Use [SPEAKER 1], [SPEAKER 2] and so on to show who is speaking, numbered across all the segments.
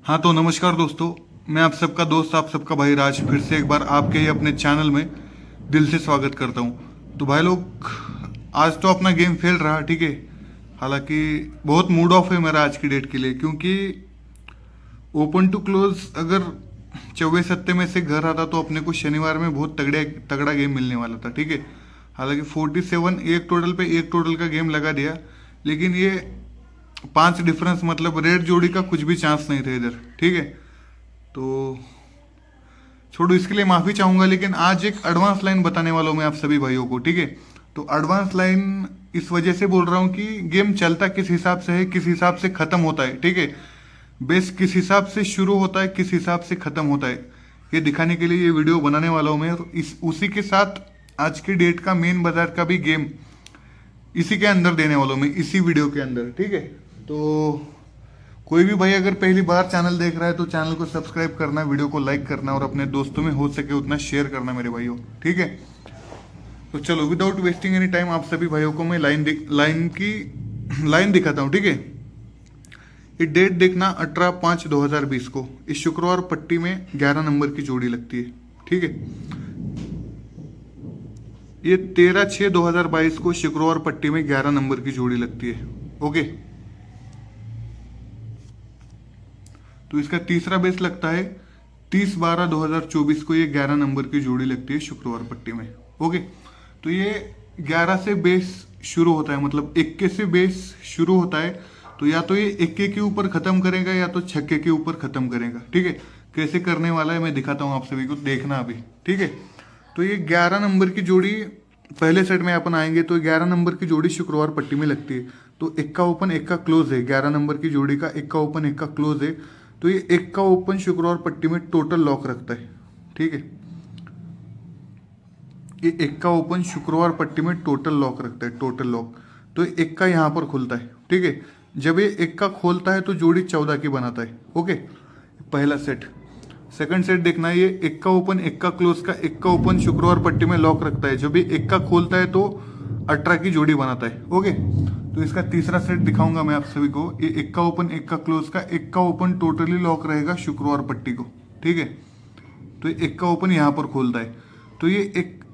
[SPEAKER 1] हाँ तो नमस्कार दोस्तों। मैं आप सबका दोस्त आप सबका भाई राज फिर से एक बार आपके ही अपने चैनल में दिल से स्वागत करता हूँ। तो भाई लोग, आज तो अपना गेम फेल रहा, ठीक है। हालांकि बहुत मूड ऑफ है मेरा आज की डेट के लिए, क्योंकि ओपन टू क्लोज अगर 24 सत्ते में से घर आता तो अपने को शनिवार में बहुत तगड़े तगड़ा गेम मिलने वाला था, ठीक है। हालांकि 47 एक टोटल का गेम लगा दिया, लेकिन ये 5 डिफरेंस मतलब रेड जोड़ी का कुछ भी चांस नहीं था इधर, ठीक है। तो छोड़ो, इसके लिए माफी चाहूंगा, लेकिन आज एक एडवांस लाइन बताने वाला हूं मैं आप सभी भाइयों को, ठीक है। तो एडवांस लाइन इस वजह से बोल रहा हूं कि गेम चलता किस हिसाब से है, किस हिसाब से खत्म होता है, ठीक है। बेस किस हिसाब से शुरू होता है, किस हिसाब से खत्म होता है, ये दिखाने के लिए ये वीडियो बनाने वाला हूं मैं। और इस उसी के साथ आज की डेट का मेन बाजार का भी गेम इसी के अंदर देने वाला हूं मैं, इसी वीडियो के अंदर, ठीक है। तो कोई भी भाई अगर पहली बार चैनल देख रहा है तो चैनल को सब्सक्राइब करना, वीडियो को लाइक करना और अपने दोस्तों में हो सके उतना शेयर करना मेरे भाइयों, ठीक है। तो चलो विदाउट वेस्टिंग एनी टाइम आप सभी भाइयों को मैं लाइन दिखाता हूँ, ठीक है। ये डेट देखना 18/5/2020 को इस शुक्रवार पट्टी में 11 नंबर की जोड़ी लगती है, ठीक है। ये 13/6/2022 को शुक्रवार पट्टी में 11 नंबर की जोड़ी लगती है, ओके। तो इसका तीसरा बेस लगता है 30/12/2024 को, ये 11 नंबर की जोड़ी लगती है शुक्रवार पट्टी में, ओके। तो ये 11 से बेस शुरू होता है, मतलब इक्के से बेस शुरू होता है। तो या तो ये इक्के के ऊपर खत्म करेगा या तो छक्के के ऊपर खत्म करेगा, ठीक है। कैसे करने वाला है मैं दिखाता हूँ आप सभी को, देखना अभी, ठीक है। तो ये 11 नंबर की जोड़ी पहले सेट में अपन आएंगे, तो 11 नंबर की जोड़ी शुक्रवार पट्टी में लगती है। तो इक्का ओपन इक्का क्लोज है, 11 नंबर की जोड़ी का इक्का ओपन इक्का क्लोज है। तो ये इक्का ओपन शुक्रवार पट्टी में टोटल लॉक रखता है, ठीक है। ये इक्का ओपन शुक्रवार पट्टी में टोटल लॉक रखता है, टोटल लॉक। तो ये इक्का यहाँ पर खुलता है, ठीक है। जब ये इक्का खोलता है तो जोड़ी 14 की बनाता है, ओके। पहला सेट। सेकंड सेट देखना, ये इक्का ओपन इक्का क्लोज का इक्का ओपन शुक्रवार पट्टी में लॉक रखता है। जब ये इक्का खोलता है तो 18 की जोड़ी बनाता है, ओके। तो इसका तीसरा सेट दिखाऊंगा मैं आप सभी को। ये इक्का ओपन इक्का क्लोज का इक्का ओपन टोटली लॉक रहेगा शुक्रवार पट्टी को, ठीक है। तो ये इक्का ओपन यहाँ पर खोलता है, तो ये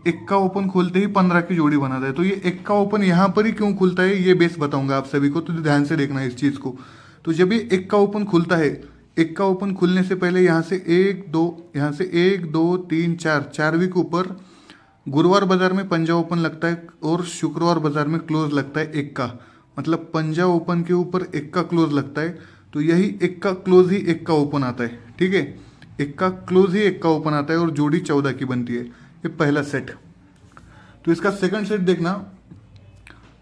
[SPEAKER 1] इक्का ओपन खोलते ही 15 की जोड़ी बनाता है। तो ये इक्का ओपन यहाँ पर ही क्यों खुलता है ये बेस बताऊंगा आप सभी को, तो ध्यान से देखना इस चीज को। तो जब ये इक्का ओपन खुलता है, इक्का ओपन खुलने से पहले यहाँ से एक दो, यहाँ से 1 2 3 4 4 वीक ऊपर गुरुवार बाजार में पंजा ओपन लगता है और शुक्रवार बाजार में क्लोज लगता है इक्का, मतलब पंजा ओपन के ऊपर इक्का क्लोज लगता है। तो यही इक्का क्लोज ही इक्का ओपन आता है, ठीक है। इक्का क्लोज ही इक्का ओपन आता है और जोड़ी 14 की बनती है। ये पहला सेट। तो इसका सेकंड सेट देखना,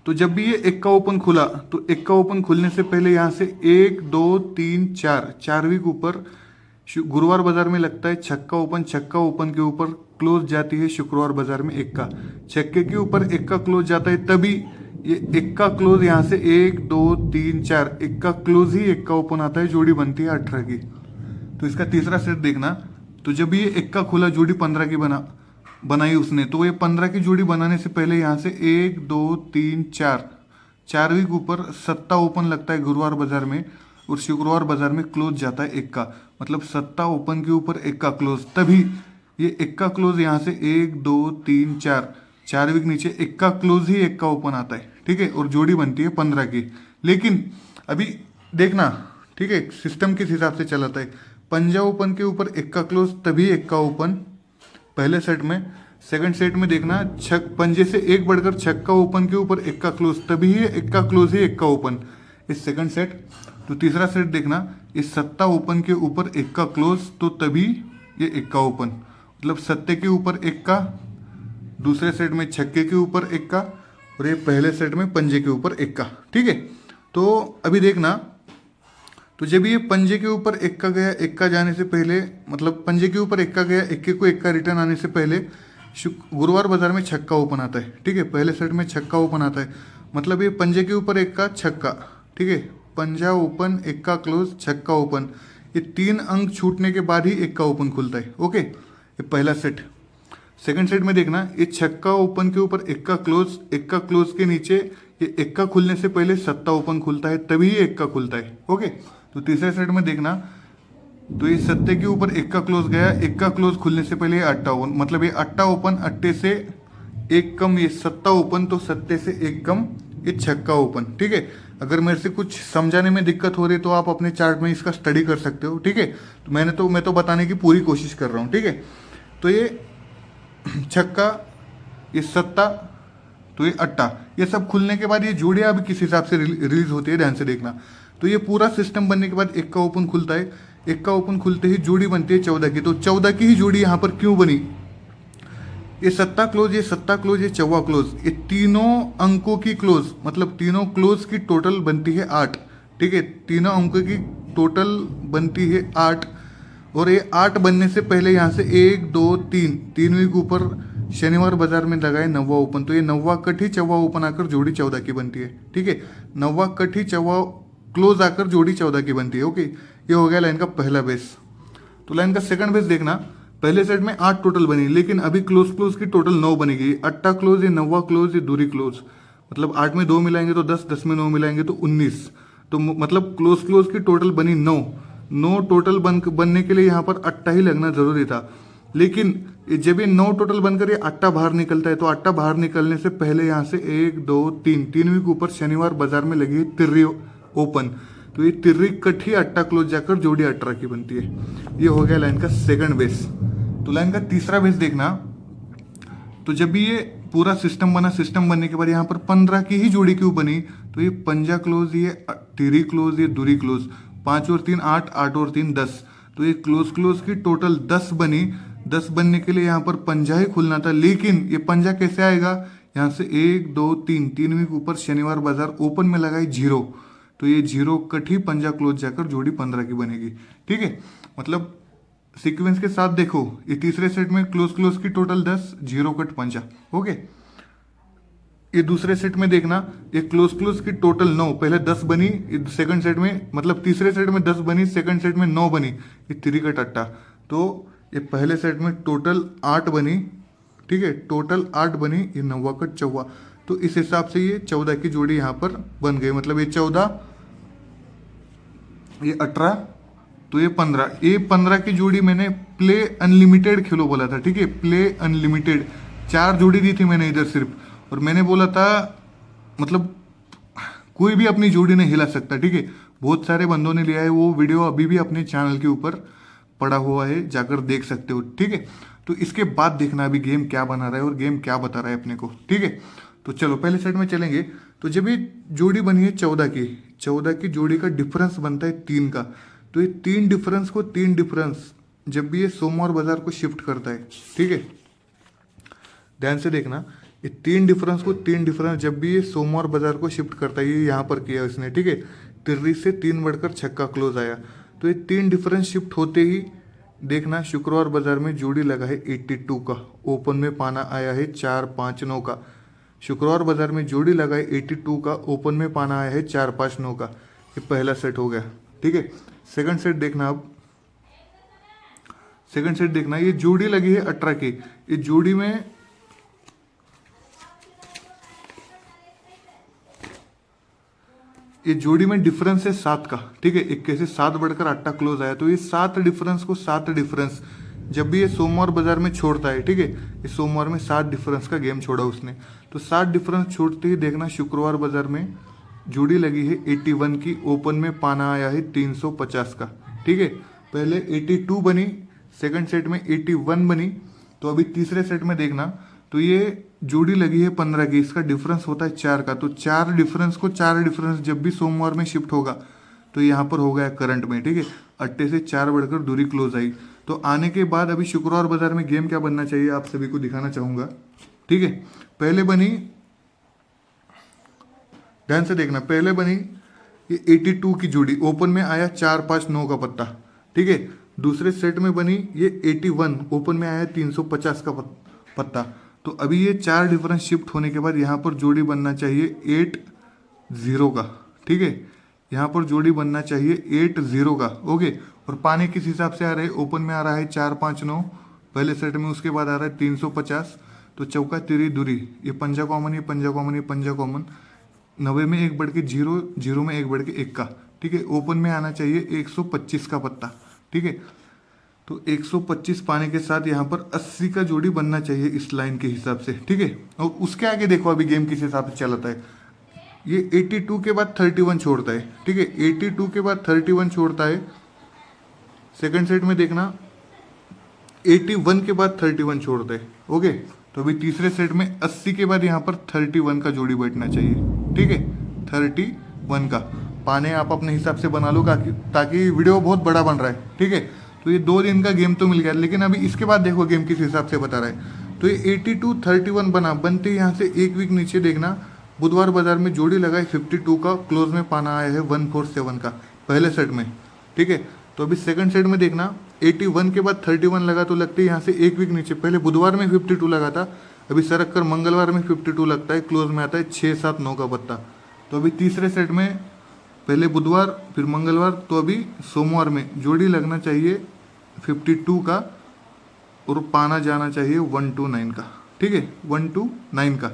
[SPEAKER 1] तो जब भी ये इक्का ओपन खुला तो इक्का ओपन खुलने से पहले यहाँ से 1 2 3 4 4 वीक ऊपर गुरुवार बाजार में लगता है छक्का ओपन के ऊपर क्लोज जाती है शुक्रवार बाजार में इक्का, छक्के के ऊपर इक्का क्लोज जाता है, तभी ये इक्का क्लोज यहाँ से 1 2 3 4 इक्का क्लोज ही इक्का ओपन आता है, जोड़ी बनती है 18 की। तो इसका तीसरा सेट देखना, तो जब ये इक्का खुला जोड़ी 15 की बनाई उसने, तो ये 15 की जोड़ी बनाने से पहले यहाँ से 1 2 3 4 4 वीक ऊपर सत्ता ओपन लगता है गुरुवार बाजार में और शुक्रवार बाजार में क्लोज जाता है इक्का, मतलब सत्ता ओपन के ऊपर इक्का क्लोज, तभी ये इक्का क्लोज यहाँ से 1 2 3 4 4 वीक नीचे इक्का क्लोज ही इक्का ओपन आता है, ठीक है। और जोड़ी बनती है 15 की। लेकिन अभी देखना, ठीक है, सिस्टम किस हिसाब से चलाता है। पंजा ओपन के ऊपर इक्का क्लोज तभी इक्का ओपन पहले सेट में। सेकंड सेट में देखना, पंजे से एक बढ़कर छक्का ओपन के ऊपर इक्का क्लोज तभी ये इक्का क्लोज ही इक्का ओपन, इस सेकंड सेट। तो तीसरा सेट देखना, इस सत्ता ओपन के ऊपर इक्का क्लोज तो तभी ये इक्का ओपन, मतलब सत्ते के ऊपर इक्का, दूसरे सेट में छक्के के ऊपर इक्का और ये पहले सेट में पंजे के ऊपर इक्का, ठीक है। तो अभी देखना, तो जब ये पंजे के ऊपर इक्का गया, इक्का जाने से पहले, मतलब पंजे के ऊपर इक्का गया, इक्के को इक्का रिटर्न आने से पहले गुरुवार बाजार में छक्का ओपन आता है, ठीक है। पहले सेट में छक्का ओपन आता है, मतलब ये पंजे के ऊपर इक्का छक्का, ठीक है। पंजा ओपन इक्का क्लोज छक्का ओपन, ये 3 अंक छूटने के बाद ही इक्का ओपन खुलता है, ओके। ये पहला सेट। सेकंड सेट में देखना, ये छक्का ओपन के ऊपर इक्का क्लोज के नीचे ये इक्का खुलने से पहले सत्ता ओपन खुलता है, तभी ये इक्का खुलता है, ओके। तो तीसरे सेट में देखना, तो ये सत्ते के ऊपर एक का क्लोज गया, एक का क्लोज खुलने से पहले ये अट्टा ओपन, मतलब ये अट्टा ओपन, अट्टे से एक कम ये सत्ता ओपन, तो सत्ते से एक कम ये छक्का ओपन। ठीक है, अगर मेरे से कुछ समझाने में दिक्कत हो रही है तो आप अपने चार्ट में इसका स्टडी कर सकते हो। ठीक है, तो मैं तो बताने की पूरी कोशिश कर रहा हूँ। ठीक है, तो ये छक्का, ये सत्ता, तो ये अट्टा, ये सब खुलने के बाद ये जोड़ियाँ अभी किस हिसाब से रिलीज होती है, ध्यान से देखना। तो ये पूरा सिस्टम बनने के बाद एक का ओपन खुलता है, एक का ओपन खुलते ही जोड़ी बनती है 14 की। तो 14 की ही जोड़ी यहाँ पर क्यों बनी? ये सत्ता क्लोज, ये सत्ता क्लोज, ये चौवा क्लोज, ये तीनों अंकों की क्लोज, मतलब तीनों क्लोज की टोटल बनती है 8। ठीक है, तीनों अंकों की टोटल बनती है 8, और ये 8 बनने से पहले यहाँ से 1 2 3 तीनों के ऊपर शनिवार बाजार में लगाए नौवा ओपन, तो ये नौवा कट ही चौवा ओपन आकर जोड़ी 14 की बनती है। ठीक है, नौवा कट ही चौवा क्लोज आकर जोड़ी 14 की बनती है। ओके, ये हो गया लाइन का पहला बेस। तो लाइन का सेकंड बेस देखना, पहले सेट में 8 टोटल बनी, लेकिन अभी क्लोज क्लोज की टोटल 9 बनेगी। अट्टा क्लोज, ये नौवा क्लोज, ये दूरी क्लोज, मतलब 8 में 2 मिलाएंगे तो 10, 10 में 9 मिलाएंगे तो 19, तो मतलब क्लोज क्लोज की टोटल बनी 9 टोटल बनने के लिए यहाँ पर अट्टा ही लगना जरूरी था। लेकिन जब ये 9 टोटल बनकर ये अट्टा बाहर निकलता है, तो अट्टा बाहर निकलने से पहले यहाँ से 1 2 3 तीनवीं के ऊपर शनिवार बाजार में लगी है तिर्री ओपन, तो ये तिर्री कट ही अट्टा क्लोज जाकर जोड़ी 18 की बनती है। ये हो गया लाइन का सेकंड बेस। तो लाइन का तीसरा बेस देखना, तो जब भी ये पूरा सिस्टम बना, सिस्टम बनने के बाद यहाँ पर 15 की ही जोड़ी क्यों बनी? तो ये पंजा क्लोज, ये तिरी क्लोज, ये दूरी क्लोज, 5 और 3 8, 8 और 3 10, तो ये क्लोज क्लोज की टोटल 10 बनी। 10 बनने के लिए यहाँ पर पंजा ही खुलना था, लेकिन ये पंजा कैसे आएगा? यहाँ से 1 2 3 तीनवीं के ऊपर शनिवार बाजार ओपन में लगाई 0, तो ये 0 कट ही पंजा क्लोज जाकर जोड़ी 15 की बनेगी। ठीक है, मतलब सीक्वेंस के साथ देखो, ये तीसरे सेट में क्लोज क्लोज की टोटल 10, 0 कट पंजा। ओके, ये दूसरे सेट में देखना, ये क्लोज क्लोज की टोटल 9, पहले 10 बनी, सेकंड सेट में, मतलब तीसरे सेट में 10 बनी, सेकंड सेट में 9 बनी, ये तिरी कट अट्टा, तो ये पहले सेट में टोटल 8 बनी। ठीक है, टोटल 8 बनी, ये नौवा कट चौवा, तो इस हिसाब से ये 14 की जोड़ी यहाँ पर बन गई, मतलब ये 14, ये 18, तो ये 15, ये 15 की जोड़ी मैंने प्ले अनलिमिटेड खेलो बोला था। ठीक है, प्ले अनलिमिटेड 4 जोड़ी दी थी मैंने इधर सिर्फ, और मैंने बोला था मतलब कोई भी अपनी जोड़ी नहीं हिला सकता। ठीक है, बहुत सारे बंदों ने लिया है, वो वीडियो अभी भी अपने चैनल के ऊपर पड़ा हुआ है, जाकर देख सकते हो। ठीक है, तो इसके बाद देखना अभी गेम क्या बना रहा है और गेम क्या बता रहा है अपने को। ठीक है, तो चलो पहले सेट में चलेंगे। तो जब ये जोड़ी बनी है 14 की, 14 की जोड़ी का डिफरेंस बनता है 3 का, तो ये 3 डिफरेंस को 3 डिफरेंस जब भी ये सोमवार बाजार को शिफ्ट करता है। ठीक है, ध्यान से देखना, ये 3 डिफरेंस को 3 डिफरेंस जब भी ये सोमवार बाजार को शिफ्ट करता है, ये यहाँ पर किया इसने। ठीक है, तिर्री से 3 बढ़कर छक्का क्लोज आया, तो ये 3 डिफरेंस शिफ्ट होते ही देखना शुक्रवार बाजार में जोड़ी लगा है 82 का, ओपन में पाना आया है 4 5 9 का। शुक्रवार बाजार में जोड़ी लगा है 82 का, ओपन में पाना आया है 4 5 9 का। ये पहला सेट हो गया। ठीक है, सेकंड सेट देखना, अब सेकंड सेट देखना, ये जोड़ी लगी है 18 की, ये जोड़ी में डिफरेंस है 7 का। ठीक है, 21 से 7 बढ़कर 8 क्लोज आया, तो ये 7 डिफरेंस को 7 डिफरेंस जब भी ये सोमवार बाजार में छोड़ता है। ठीक है, इस सोमवार में 7 डिफरेंस का गेम छोड़ा उसने, तो 7 डिफरेंस छोड़ते ही देखना शुक्रवार बाजार में जोड़ी लगी है 81 की, ओपन में पाना आया है 350 का। ठीक है, पहले 82 बनी, सेकंड सेट में 81 बनी, तो अभी तीसरे सेट में देखना, तो ये जोड़ी लगी है 15 की, इसका डिफरेंस होता है 4 का, तो 4 डिफरेंस को 4 डिफरेंस जब भी सोमवार में शिफ्ट होगा तो यहाँ पर हो गया करंट में। ठीक है, अट्टे से 4 बढ़कर दूरी क्लोज आई, तो आने के बाद अभी शुक्रवार बाजार में गेम क्या बनना चाहिए आप सभी को दिखाना चाहूंगा। ठीक है, पहले बनी, ध्यान से देखना, पहले बनी ये 82 की जोड़ी, ओपन में आया 4 5 9 का पत्ता। ठीक है, दूसरे सेट में बनी ये 81, ओपन में आया 350 का पत्ता, तो अभी ये 4 डिफरेंस शिफ्ट होने के बाद यहाँ पर जोड़ी बनना चाहिए 80 का। ठीक है, यहाँ पर जोड़ी बनना चाहिए 80 का। ओके, और पाने किस हिसाब से आ रहे हैं? ओपन में आ रहा है 4 5 9 पहले सेट में, उसके बाद आ रहा है 350, तो चौका तिरी दूरी, ये पंजा कॉमन, ये पंजा कॉमन, ये पंजा कॉमन, 90 में 1 बढ़ के 0, 0 में 1 बढ़ के 1 का। ठीक है, ओपन में आना चाहिए 125 का पत्ता। ठीक है। तो 125 पाने के साथ यहाँ पर 80 का जोड़ी बनना चाहिए इस लाइन के हिसाब से, ठीक है। और उसके आगे देखो अभी गेम किस हिसाब से चलाता है। ये 82 के बाद 31 छोड़ता है, ठीक है। 82 के बाद 31 छोड़ता है। सेकंड सेट में देखना 81 के बाद 31 छोड़ता है, ओके। तो अभी तीसरे सेट में 80 के बाद यहाँ पर 31 का जोड़ी बैठना चाहिए, ठीक है। 31 का पाने आप अपने हिसाब से बना लो ताकि वीडियो बहुत बड़ा बन रहा है, ठीक है। तो ये 2 दिन का गेम तो मिल गया, लेकिन अभी इसके बाद देखो गेम किस हिसाब से बता रहा है। तो ये 82 31 बना, बनते यहाँ से एक वीक नीचे देखना बुधवार बाजार में जोड़ी लगाई 52 का, क्लोज में पाना आया है 147 का पहले सेट में, ठीक है। तो अभी सेकंड सेट में देखना 81 के बाद 31 लगा तो लगती है यहाँ से एक वीक नीचे। पहले बुधवार में 52 लगा था, अभी सरक कर मंगलवार में 52 लगता है, क्लोज में आता है 6 7 9 का पत्ता। तो अभी तीसरे सेट में पहले बुधवार फिर मंगलवार, तो अभी सोमवार में जोड़ी लगना चाहिए 52 का और पाना जाना चाहिए 129 का, ठीक है, 129 का।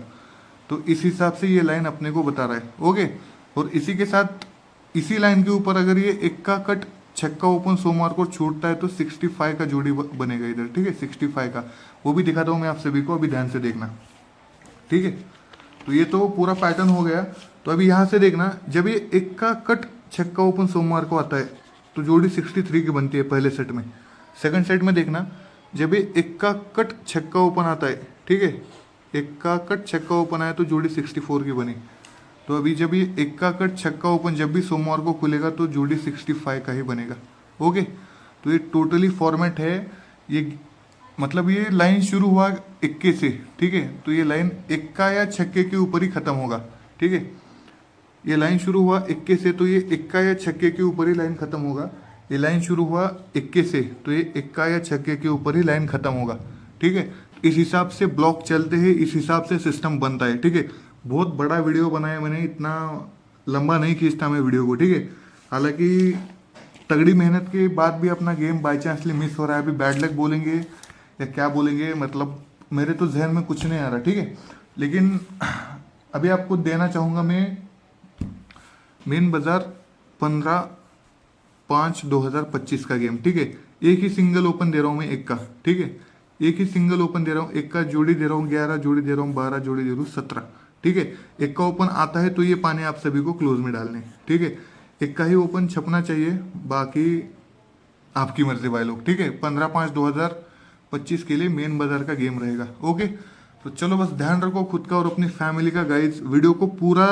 [SPEAKER 1] तो इस हिसाब से ये लाइन अपने को बता रहा है, ओके। और इसी के साथ इसी लाइन के ऊपर अगर ये इक्का कट छक्का ओपन सोमवार को छूटता है तो 65 का जोड़ी बनेगा इधर, ठीक है, 65 का। वो भी दिखाता हूँ मैं आप सभी को, अभी ध्यान से देखना, ठीक है। तो ये तो पूरा पैटर्न हो गया। तो अभी यहाँ से देखना जब ये इक्का कट छक्का ओपन सोमवार को आता है तो जोड़ी 63 की बनती है पहले सेट में। सेकंड सेट में देखना जब ये इक्का कट छक्का ओपन आता है, ठीक है, इक्का कट छक्का ओपन आया तो जोड़ी 64 की बनी। तो अभी जब ये इक्का कट छक्का ओपन जब भी सोमवार को खुलेगा तो जोड़ी 65 का ही बनेगा, ओके। तो ये टोटली फॉर्मेट है ये, मतलब ये लाइन शुरू हुआ इक्के से, ठीक है। तो ये लाइन इक्का या छक्के के ऊपर ही खत्म होगा, ठीक है। ये लाइन शुरू हुआ इक्के से तो ये इक्का या छक्के के ऊपर ही लाइन खत्म होगा। ये लाइन शुरू हुआ इक्के से तो ये इक्का या छक्के के ऊपर ही लाइन खत्म होगा, ठीक है। इस हिसाब से ब्लॉक चलते हैं, इस हिसाब से सिस्टम बनता है, ठीक है। बहुत बड़ा वीडियो बनाया मैंने, इतना लंबा नहीं खींचता मैं वीडियो को, ठीक है। हालांकि तगड़ी मेहनत के बाद भी अपना गेम बाई चांसली मिस हो रहा है। अभी बैड लक बोलेंगे या क्या बोलेंगे, मतलब मेरे तो जहन में कुछ नहीं आ रहा, ठीक है। लेकिन अभी आपको देना चाहूँगा मैं मेन बाजार 15/5/2025 का गेम, ठीक है। एक ही सिंगल ओपन दे रहा हूँ मैं एक का, ठीक है। एक ही सिंगल ओपन दे रहा हूँ एक का, जोड़ी दे रहा हूँ 11, जोड़ी दे रहा हूँ 12, जोड़ी दे रहा हूँ 17, ठीक है। एक का ओपन आता है तो ये पाने आप सभी को क्लोज में डालने, ठीक है। एक का ही ओपन छपना चाहिए, बाकी आपकी मर्जी भाई लोग, ठीक है। 15/5/2025 के लिए मेन बाजार का गेम रहेगा, ओके। तो चलो बस ध्यान रखो खुद का और अपनी फैमिली का गाइज। वीडियो को पूरा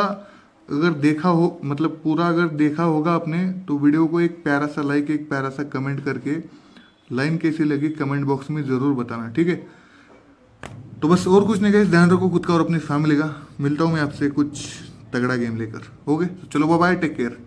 [SPEAKER 1] अगर देखा हो, मतलब पूरा अगर देखा होगा आपने तो वीडियो को एक प्यारा सा लाइक, एक प्यारा सा कमेंट करके लाइन कैसी लगी कमेंट बॉक्स में ज़रूर बताना, ठीक है। तो बस और कुछ नहीं गाइस, ध्यान रखो खुद का और अपनी फैमिली का। मिलता हूँ मैं आपसे कुछ तगड़ा गेम लेकर, ओके। तो चलो बाय बाय, टेक केयर।